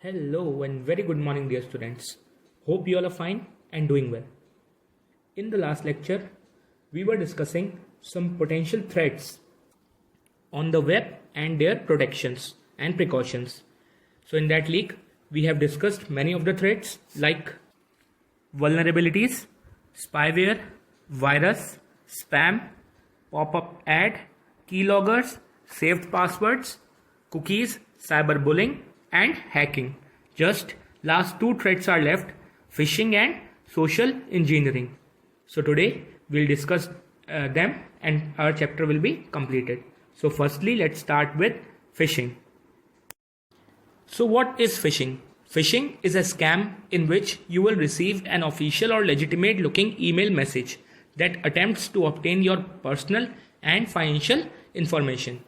Hello and very good morning, dear students. Hope you all are fine and doing well. In the last lecture, we were discussing some potential threats on the web and their protections and precautions. So, in that leak, we have discussed many of the threats like vulnerabilities, spyware, virus, spam, pop-up ad, keyloggers, saved passwords, cookies, cyberbullying, and hacking. Just last two threats are left: phishing and social engineering. So today we'll discuss them and our chapter will be completed. So firstly, let's start with phishing. So what is phishing? Phishing is a scam in which you will receive an official or legitimate looking email message that attempts to obtain your personal and financial information.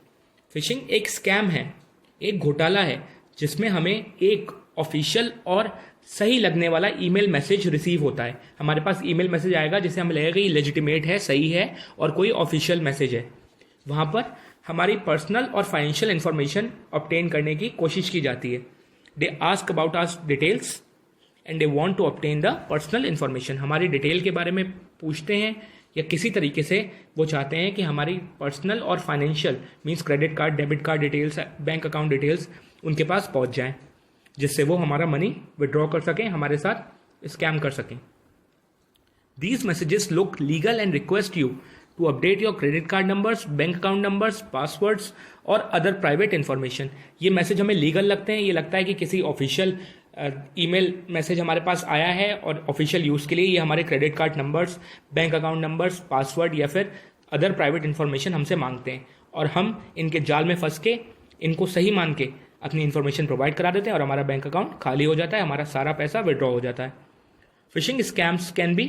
Fishing एक scam है, एक घोटाला है जिसमें हमें एक official और सही लगने वाला ईमेल मैसेज रिसीव होता है. हमारे पास ईमेल मैसेज आएगा जिसे हमें लगेगा ये लेजिटिमेट है, सही है और कोई ऑफिशियल मैसेज है. वहां पर हमारी पर्सनल और फाइनेंशियल इंफॉर्मेशन ऑब्टेन करने की कोशिश की जाती है. They ask about our details and they want to obtain the personal information. हमारी डिटेल के बारे में पूछते हैं या किसी तरीके से वो चाहते हैं कि हमारी पर्सनल और financial means credit card, debit card details, bank account details उनके पास पहुंच जाएं, जिससे वो हमारा मनी विड्रॉ कर सकें, हमारे साथ स्कैम कर सकें. These messages look legal and request you to update your credit card numbers, bank account numbers, passwords और other private information. ये मैसेज हमें लीगल लगते हैं. ये लगता है कि किसी ऑफिशियल ईमेल मैसेज हमारे पास आया है और ऑफिशियल यूज़ के लिए ये हमारे credit card numbers, bank account numbers, password या फिर अदर प्राइवेट इन्फॉर्मेशन हमसे मांगते हैं और हम इनके जाल में फंस के इनको सही मान के अपनी इन्फॉर्मेशन प्रोवाइड करा देते हैं और हमारा बैंक अकाउंट खाली हो जाता है, हमारा सारा पैसा विड्रॉ हो जाता है. Phishing scams can be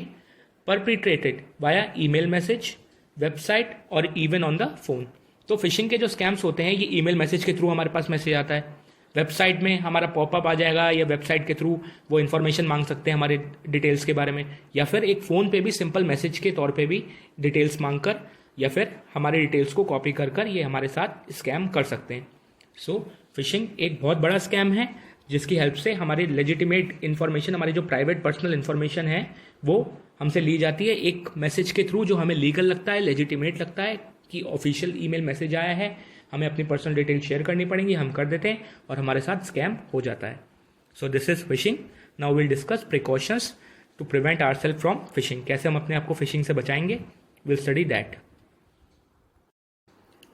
perpetrated via email message, website और इवन ऑन द फोन. तो फिशिंग के जो स्कैम्स होते हैं ये ईमेल मैसेज के थ्रू हमारे पास मैसेज आता है, वेबसाइट में हमारा पॉपअप आ जाएगा या वेबसाइट के थ्रू वो इन्फॉर्मेशन मांग सकते हैं हमारे डिटेल्स के बारे में, या फिर एक फ़ोन पे भी सिंपल मैसेज के तौर पे भी डिटेल्स मांग कर या फिर हमारे डिटेल्स को कॉपी कर कर ये हमारे साथ स्कैम कर सकते हैं. सो फिशिंग एक बहुत बड़ा स्कैम है जिसकी हेल्प से हमारी लेजिटिमेट इन्फॉर्मेशन, हमारी जो प्राइवेट पर्सनल इन्फॉर्मेशन है वो हमसे ली जाती है एक मैसेज के थ्रू जो हमें लीगल लगता है, लेजिटिमेट लगता है कि ऑफिशियल ईमेल मैसेज आया है, हमें अपनी पर्सनल डिटेल शेयर करनी पड़ेंगी, हम कर देते हैं और हमारे साथ स्कैम हो जाता है. So this is phishing. Now will discuss precautions to prevent ourself from phishing. कैसे हम अपने आप को फिशिंग से बचाएंगे, will study that.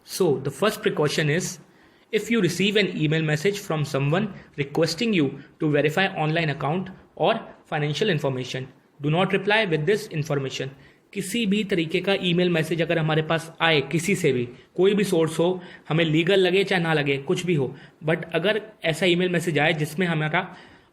So the first precaution is if you receive an email message from someone requesting you to verify online account or financial information, do not reply with this information. किसी भी तरीके का email message अगर हमारे पास आए किसी से भी, कोई भी सोर्स हो, हमें लीगल लगे चाहे ना लगे, कुछ भी हो, बट अगर ऐसा ईमेल मैसेज आए जिसमें हमारा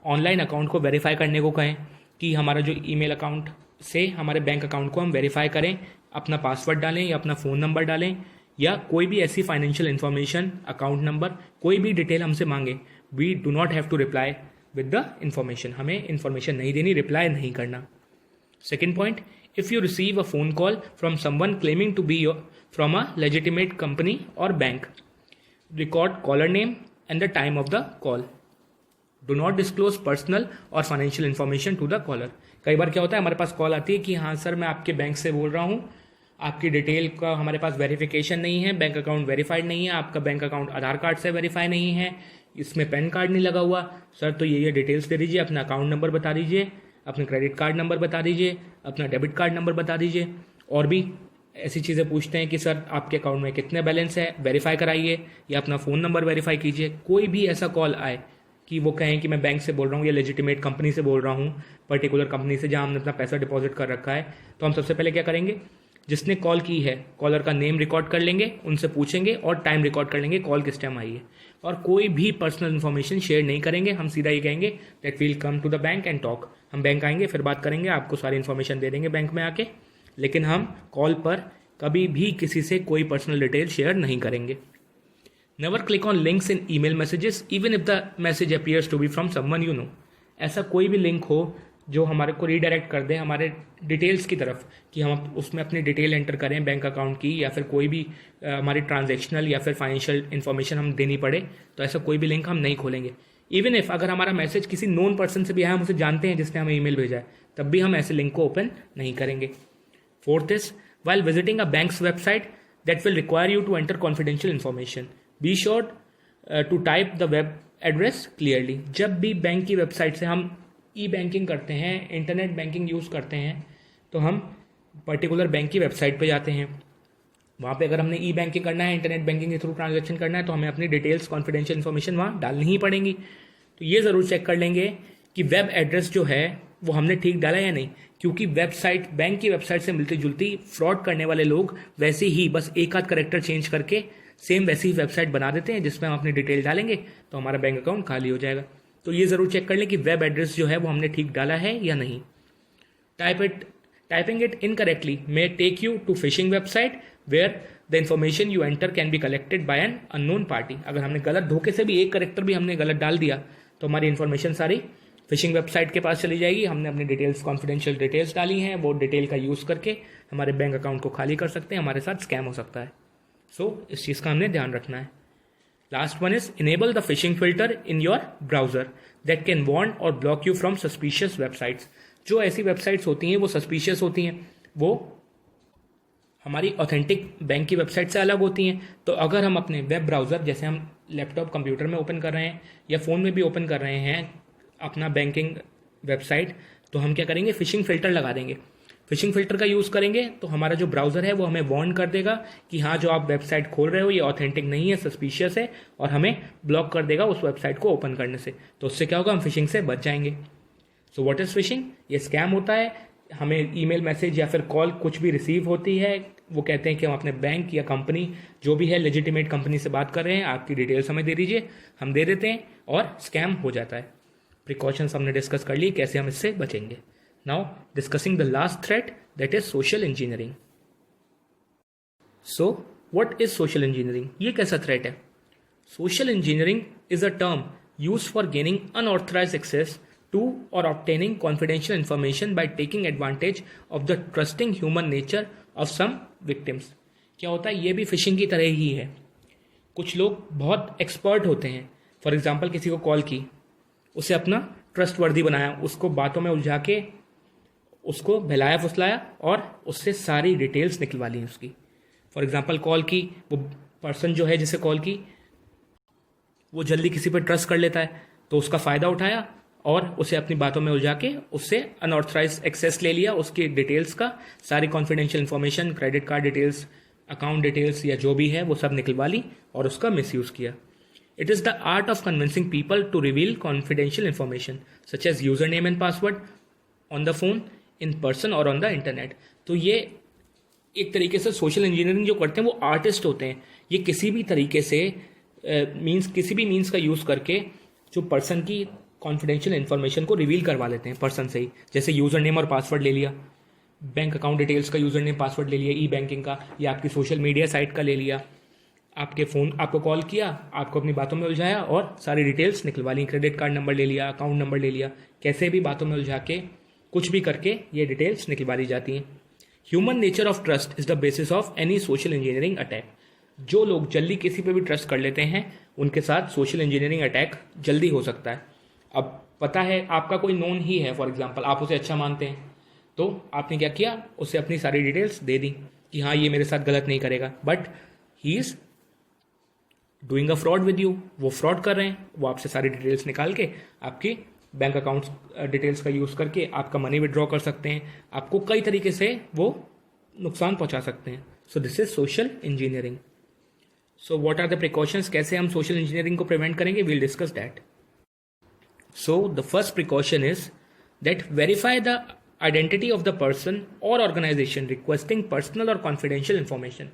ऑनलाइन अकाउंट को वेरीफाई करने को कहें कि हमारा जो ईमेल अकाउंट से हमारे बैंक अकाउंट को हम वेरीफाई करें, अपना पासवर्ड डालें या अपना फ़ोन नंबर डालें या कोई भी ऐसी फाइनेंशियल इन्फॉर्मेशन, अकाउंट नंबर, कोई भी डिटेल हमसे मांगे, we do not have to reply with the information. हमें इन्फॉर्मेशन नहीं देनी, रिप्लाई नहीं करना. Second point, if you receive a phone call from someone claiming to be from a legitimate company और bank, record caller name and the time of the call. Do not disclose personal और financial information to the caller. कई बार क्या होता है, हमारे पास call आती है कि हाँ सर मैं आपके बैंक से बोल रहा हूँ, आपकी डिटेल का हमारे पास वेरिफिकेशन नहीं है, बैंक अकाउंट वेरीफाइड नहीं है, आपका बैंक अकाउंट आधार कार्ड से वेरीफाई नहीं है, इसमें पैन कार्ड नहीं लगा हुआ, सर तो ये डिटेल्स दे दीजिए, अपना अकाउंट नंबर बता दीजिए, अपने क्रेडिट कार्ड नंबर बता दीजिए, अपना डेबिट कार्ड नंबर बता दीजिए. और भी ऐसी चीज़ें पूछते हैं कि सर आपके अकाउंट में कितने बैलेंस है, वेरीफाई कराइए या अपना फ़ोन नंबर वेरीफाई कीजिए. कोई भी ऐसा कॉल आए कि वो कहें कि मैं बैंक से बोल रहा हूँ या लेजिटिमेट कंपनी से बोल रहा हूँ, पर्टिकुलर कंपनी से जहाँ हमने अपना पैसा डिपॉजिट कर रखा है, तो हम सबसे पहले क्या करेंगे, जिसने कॉल की है कॉलर का नेम रिकॉर्ड कर लेंगे, उनसे पूछेंगे और टाइम रिकॉर्ड कर लेंगे कॉल किस टाइम आई है, और कोई भी पर्सनल इन्फॉर्मेशन शेयर नहीं करेंगे. हम सीधा ये कहेंगे that we'll come to the bank and talk. हम बैंक आएंगे फिर बात करेंगे, आपको सारी इन्फॉर्मेशन दे देंगे बैंक में आके, लेकिन हम कॉल पर कभी भी किसी से कोई पर्सनल डिटेल शेयर नहीं करेंगे. Never click on links in email messages even if the message appears to be from someone you know. ऐसा कोई भी लिंक हो जो हमारे को रीडायरेक्ट कर दे हमारे डिटेल्स की तरफ कि हम उसमें अपनी डिटेल एंटर करें बैंक अकाउंट की या फिर कोई भी हमारी ट्रांजैक्शनल या फिर फाइनेंशियल इन्फॉर्मेशन हम देनी पड़े, तो ऐसा कोई भी लिंक हम नहीं खोलेंगे. इवन इफ अगर हमारा मैसेज किसी नोन पर्सन से भी है, हम उसे जानते हैं जिसने हमें ईमेल भेजा है, तब भी हम ऐसे लिंक को ओपन नहीं करेंगे. Fourth is while visiting a bank's website that will require you to enter confidential information, be sure to type the web address clearly. जब भी बैंक की वेबसाइट से हम ई बैंकिंग करते हैं, इंटरनेट बैंकिंग यूज़ करते हैं, तो हम पर्टिकुलर बैंक की वेबसाइट पे जाते हैं. वहाँ पे अगर हमने ई बैंकिंग करना है, इंटरनेट बैंकिंग के थ्रू ट्रांजेक्शन करना है, तो हमें अपनी डिटेल्स, कॉन्फिडेंशियल इन्फॉर्मेशन वहाँ डालनी ही पड़ेंगी. तो ये ज़रूर चेक कर लेंगे कि वेब एड्रेस जो है वो हमने ठीक डाला या नहीं, क्योंकि वेबसाइट, बैंक की वेबसाइट से मिलती जुलती फ्रॉड करने वाले लोग वैसे ही बस एक आध करेक्टर चेंज करके सेम वैसी ही वेबसाइट बना देते हैं जिसमें हम अपनी डिटेल डालेंगे तो हमारा बैंक अकाउंट खाली हो जाएगा. तो ये ज़रूर चेक कर लें कि वेब एड्रेस जो है वो हमने ठीक डाला है या नहीं. Typing it incorrectly may take you to phishing website where the information you enter can be collected by an unknown party. अगर हमने गलत, धोखे से भी एक करेक्टर भी हमने गलत डाल दिया तो हमारी इन्फॉर्मेशन सारी फिशिंग वेबसाइट के पास चली जाएगी. हमने अपनी डिटेल्स, कॉन्फिडेंशियल डिटेल्स डाली हैं, वो डिटेल का यूज़ करके हमारे बैंक अकाउंट को खाली कर सकते हैं, हमारे साथ स्कैम हो सकता है. सो इस चीज़ का हमने ध्यान रखना है. Last one is enable the phishing filter in your browser that can warn और block you from suspicious websites. जो ऐसी वेबसाइट्स होती हैं वो सस्पिशियस होती हैं, वो हमारी ऑथेंटिक बैंक की वेबसाइट से अलग होती हैं. तो अगर हम अपने वेब ब्राउज़र, जैसे हम लैपटॉप, कंप्यूटर में ओपन कर रहे हैं या फ़ोन में भी ओपन कर रहे हैं अपना बैंकिंग वेबसाइट, तो हम क्या करेंगे, फिशिंग फिल्टर लगा देंगे. फिशिंग फिल्टर का यूज़ करेंगे तो हमारा जो ब्राउज़र है वो हमें वार्न कर देगा कि हाँ, जो आप वेबसाइट खोल रहे हो ये ऑथेंटिक नहीं है, सस्पिशियस है, और हमें ब्लॉक कर देगा उस वेबसाइट को ओपन करने से. तो उससे क्या होगा, हम फिशिंग से बच जाएंगे. So what is fishing? ये स्कैम होता है. हमें ईमेल, मैसेज या फिर कॉल कुछ भी रिसीव होती है, वो कहते हैं कि हम अपने बैंक या कंपनी जो भी है, लेजिटिमेट कंपनी से बात कर रहे हैं, आपकी डिटेल्स हमें दे दीजिए, हम दे देते हैं और स्कैम हो जाता है. प्रिकॉशंस हमने डिस्कस कर ली, कैसे हम इससे बचेंगे. Now discussing the last threat, that is social engineering. So what is social engineering? ये कैसा थ्रेट है? Social engineering is a term used for gaining unauthorised access to or obtaining confidential information by taking advantage of the trusting human nature of some victims. क्या होता है, ये भी fishing की तरह ही है. कुछ लोग बहुत एक्सपर्ट होते हैं. फॉर एग्जाम्पल, किसी को कॉल की, उसे अपना ट्रस्ट वर्दी बनाया, उसको बातों में उलझा के उसको बहलाया फुसलाया और उससे सारी डिटेल्स निकलवा ली उसकी. फॉर एग्जाम्पल, कॉल की, वो पर्सन जो है जिसे कॉल की वो जल्दी किसी पर ट्रस्ट कर लेता है, तो उसका फ़ायदा उठाया और उसे अपनी बातों में उलझा के उससे अनऑथराइज एक्सेस ले लिया, उसकी डिटेल्स का, सारी confidential information, credit card details, account details या जो भी है वो सब निकलवा ली और उसका मिसयूज किया. It is the art of convincing people to reveal confidential information such as user name and password on the phone, in person और ऑन द इंटरनेट. तो ये एक तरीके से सोशल इंजीनियरिंग जो करते हैं वो आर्टिस्ट होते हैं. ये किसी भी तरीके से किसी भी मीन्स का यूज़ करके जो पर्सन की कॉन्फिडेंशियल इन्फॉर्मेशन को रिवील करवा लेते हैं पर्सन से ही. जैसे यूज़र नेम और पासवर्ड ले लिया, बैंक अकाउंट डिटेल्स का यूज़र नेम पासवर्ड ले लिया, ई बैंकिंग का, या आपकी सोशल मीडिया साइट का ले लिया, आपके फ़ोन, आपको कॉल किया, आपको अपनी बातों में उलझाया और सारी डिटेल्स निकलवा ली, क्रेडिट कार्ड नंबर ले लिया, अकाउंट नंबर ले लिया, कैसे भी बातों में उलझा के कुछ भी करके ये डिटेल्स निकलवा ली जाती हैं. Human nature of trust is the basis of any social engineering attack. जो लोग जल्दी किसी पे भी ट्रस्ट कर लेते हैं उनके साथ सोशल इंजीनियरिंग अटैक जल्दी हो सकता है. अब पता है आपका कोई नोन ही है, फॉर एग्जांपल आप उसे अच्छा मानते हैं, तो आपने क्या किया, उसे अपनी सारी डिटेल्स दे दी कि हाँ ये मेरे साथ गलत नहीं करेगा, but he is doing a fraud with you. वो फ्रॉड कर रहे हैं, वो आपसे सारी डिटेल्स निकाल के आपकी बैंक अकाउंट्स डिटेल्स का यूज़ करके आपका मनी विड्रॉ कर सकते हैं, आपको कई तरीके से वो नुकसान पहुंचा सकते हैं. So this is social engineering. So what are the precautions? कैसे हम सोशल इंजीनियरिंग को प्रिवेंट करेंगे? We'll discuss that. So the first precaution is that verify the identity of the person or organization requesting personal or confidential information.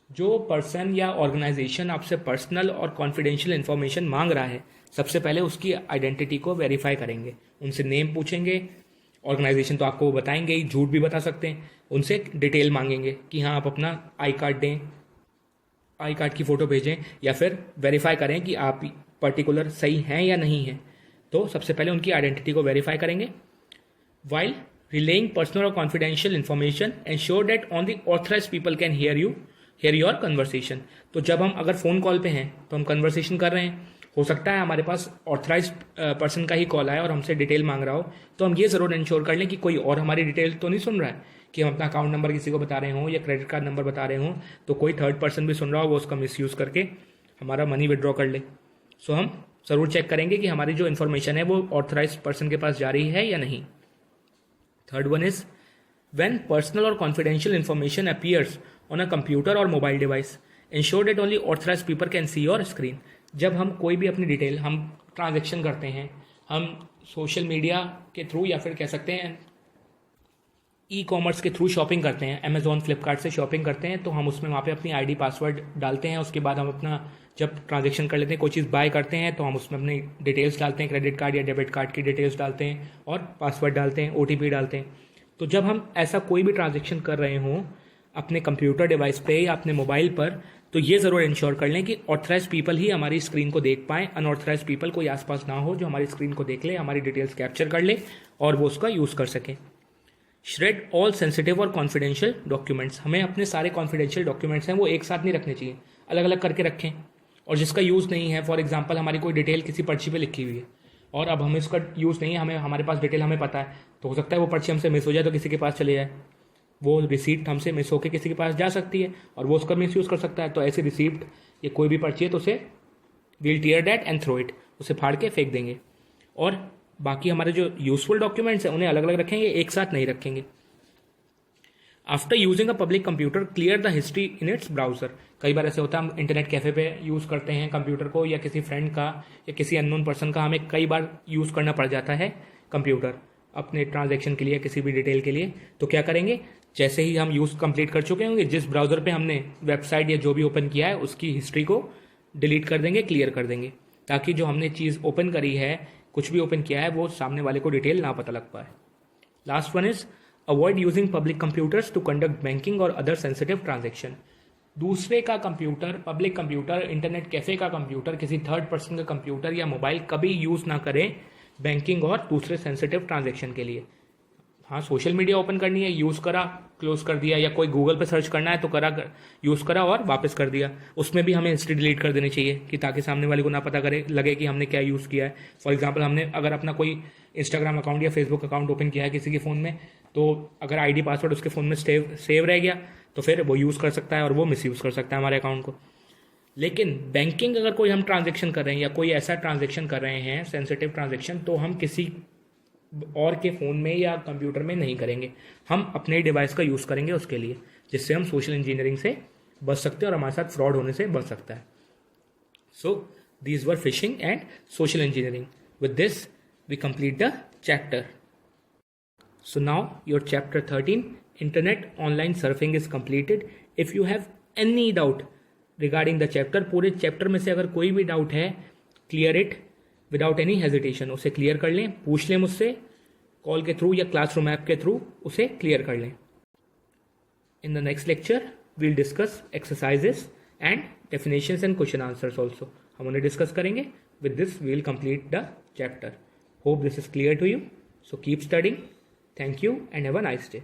जो person या organisation आपसे personal और confidential information मांग रहा है, सबसे पहले उसकी आइडेंटिटी को वेरीफाई करेंगे. उनसे नेम पूछेंगे, ऑर्गेनाइजेशन तो आपको वो बताएंगे ही, झूठ भी बता सकते हैं. उनसे डिटेल मांगेंगे कि हाँ आप अपना आई कार्ड दें, आई कार्ड की फ़ोटो भेजें, या फिर वेरीफाई करें कि आप पर्टिकुलर सही हैं या नहीं हैं. तो सबसे पहले उनकी आइडेंटिटी को वेरीफाई करेंगे. वाइल रिलेइंग पर्सनल और confidential information ensure that only authorised people can hear your conversation. तो जब हम अगर फ़ोन कॉल पे हैं तो हम कन्वर्सेशन कर रहे हैं, हो सकता है हमारे पास ऑथराइज पर्सन का ही कॉल आया और हमसे डिटेल मांग रहा हो, तो हम ये ज़रूर इंश्योर कर लें कि कोई और हमारी डिटेल तो नहीं सुन रहा है, कि हम अपना अकाउंट नंबर किसी को बता रहे हों या क्रेडिट कार्ड नंबर बता रहे हों, तो कोई थर्ड पर्सन भी सुन रहा हो वो उसका मिसयूज़ करके हमारा मनी विड्रॉ कर ले। सो हम ज़रूर चेक करेंगे कि हमारी जो इन्फॉर्मेशन है वो ऑथराइज पर्सन के पास जा रही है या नहीं। Third one is when personal or confidential information appears on a computer or mobile device, ensure that only authorized people can see your screen। जब हम कोई भी अपनी डिटेल, हम ट्रांजेक्शन करते हैं, हम सोशल मीडिया के थ्रू या फिर कह सकते हैं ई कॉमर्स के थ्रू शॉपिंग करते हैं, अमेजोन फ्लिपकार्ट से शॉपिंग करते हैं, तो हम उसमें वहाँ पे अपनी आईडी पासवर्ड डालते हैं। उसके बाद हम अपना जब ट्रांजेक्शन कर लेते हैं, कोई चीज़ बाय करते हैं, तो हम उसमें अपनी डिटेल्स डालते हैं, क्रेडिट कार्ड या डेबिट कार्ड की डिटेल्स डालते हैं और पासवर्ड डालते हैं, OTP डालते हैं। तो जब हम ऐसा कोई भी ट्रांजेक्शन कर रहे हों अपने कंप्यूटर डिवाइस पे या अपने मोबाइल पर, तो ये ज़रूर इंश्योर कर लें कि ऑथराइज पीपल ही हमारी स्क्रीन को देख पाएँ, अनऑथराइज पीपल कोई आसपास ना हो जो हमारी स्क्रीन को देख ले, हमारी डिटेल्स कैप्चर कर ले और वो उसका यूज़ कर सकें। श्रेड ऑल सेंसिटिव और कॉन्फिडेंशियल डॉक्यूमेंट्स। हमें अपने सारे कॉन्फिडेंशियल डॉक्यूमेंट्स हैं वो एक साथ नहीं रखने चाहिए, अलग अलग करके रखें। और जिसका यूज़ नहीं है, फॉर एग्जाम्पल हमारी कोई डिटेल किसी पर्ची पे लिखी हुई है और अब हमें इसका यूज़ नहीं है, हमें हमारे पास डिटेल हमें पता है, तो हो सकता है वो पर्ची हमसे मिस हो जाए तो किसी के पास चले जाए, वो रिसीप्ट हमसे मिस होकर किसी के पास जा सकती है और वो उसका मिस यूज़ कर सकता है। तो ऐसे रिसीप्ट या कोई भी पर्ची है तो उसे we'll tear that and throw it, उसे फाड़ के फेंक देंगे। और बाकी हमारे जो यूजफुल डॉक्यूमेंट्स हैं उन्हें अलग अलग रखेंगे, एक साथ नहीं रखेंगे। After using a public computer clear the history in its browser. कई बार ऐसे होता है हम इंटरनेट कैफे पे यूज़ करते हैं कंप्यूटर को, या किसी फ्रेंड का या किसी अननोन पर्सन का हमें कई बार यूज़ करना पड़ जाता है कंप्यूटर अपने ट्रांजैक्शन के लिए, किसी भी डिटेल के लिए। तो क्या करेंगे, जैसे ही हम यूज़ कंप्लीट कर चुके होंगे, जिस ब्राउज़र पे हमने वेबसाइट या जो भी ओपन किया है उसकी हिस्ट्री को डिलीट कर देंगे, क्लियर कर देंगे, ताकि जो हमने चीज़ ओपन करी है, कुछ भी ओपन किया है, वो सामने वाले को डिटेल ना पता लग पाए। Last one is avoid using public computers to conduct banking और अदर सेंसिटिव ट्रांजेक्शन। दूसरे का computer, public computer, internet cafe का कंप्यूटर, किसी थर्ड पर्सन का कंप्यूटर या मोबाइल कभी यूज़ ना करें बैंकिंग और दूसरे सेंसिटिव ट्रांजेक्शन के लिए। हाँ, सोशल मीडिया ओपन करनी है, यूज़ करा, क्लोज कर दिया, या कोई गूगल पे सर्च करना है तो यूज़ करा और वापस कर दिया, उसमें भी हमें हिस्ट्री डिलीट कर देनी चाहिए कि ताकि सामने वाले को ना पता करे लगे कि हमने क्या यूज़ किया है। फॉर एग्जांपल हमने अगर अपना कोई इंस्टाग्राम अकाउंट या फेसबुक अकाउंट ओपन किया है किसी के फ़ोन में, तो अगर आईडी पासवर्ड उसके फ़ोन में सेव रह गया तो फिर वो यूज़ कर सकता है और वो मिसयूज़ कर सकता है हमारे अकाउंट को। लेकिन बैंकिंग अगर कोई हम ट्रांजेक्शन कर रहे हैं या कोई ऐसा ट्रांजेक्शन कर रहे हैं सेंसिटिव ट्रांजेक्शन, तो हम किसी और के फ़ोन में या कंप्यूटर में नहीं करेंगे, हम अपने डिवाइस का यूज़ करेंगे उसके लिए, जिससे हम सोशल इंजीनियरिंग से बच सकते हैं और हमारे साथ फ्रॉड होने से बच सकता है। So these were phishing and social engineering. With this we complete the chapter. So now your chapter 13 internet online surfing is completed. If you have any doubt regarding the chapter, पूरे chapter में से अगर कोई भी doubt है, clear it without any hesitation, उसे clear कर लें, पूछ लें मुझसे कॉल के थ्रू या क्लासरूम ऐप के थ्रू, उसे क्लियर कर लें। In the next lecture we'll discuss exercises and definitions and question answers also, हम उन्हें डिस्कस करेंगे। With this we'll complete the chapter. Hope this is clear to you. So keep studying. Thank you and have a nice day.